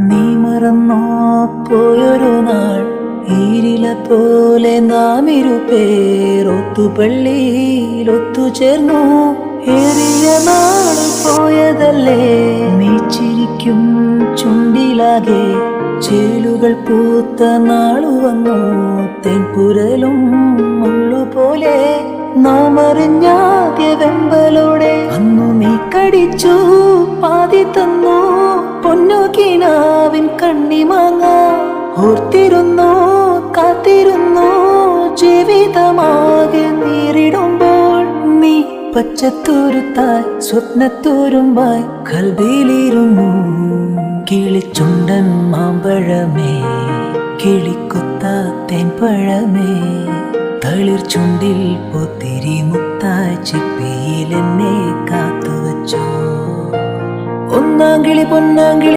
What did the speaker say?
നീ മറന്നോ പോയൊരു നാൾ ഈരില പോലെ നാം ഇരുപേർ ഒത്തുപള്ളിയിൽ ഒത്തുചേർന്നു. ഏറിയ നാള് പോയതല്ലേ, നീ ചിരിക്കും ചുണ്ടിലാകെ ചേലുകൾ പൂത്ത നാളു വന്നു. തെൻപുരലും മുള്ളുപോലെ നാം അറിഞ്ഞാദ്യ വെമ്പലോടെ അന്നു നീ കടിച്ചു പാതി തന്നു പൊന്നു കിനാവിൻ കണ്ണിമാങ്ങ. ഓർത്തിരുന്നു കാത്തിരുന്നു ജീവിതമാകെ നേരിടുമ്പോൾ നീ പച്ചത്തൂരുത്തായി സ്വപ്നത്തൂരുമായി കൽവിയിലിരുന്നു. കിളിച്ചുണ്ടൻ മാമ്പഴമേ കിളിക്കുത്താത്തേൻ പഴമേ, തളിർ ചുണ്ടിൽ പൊത്തിരി മുത്തായി ചിപ്പിയിൽ എന്നെ കാത്തുവച്ചോ. ഒന്നാങ്കിളി പൊന്നാങ്കിളി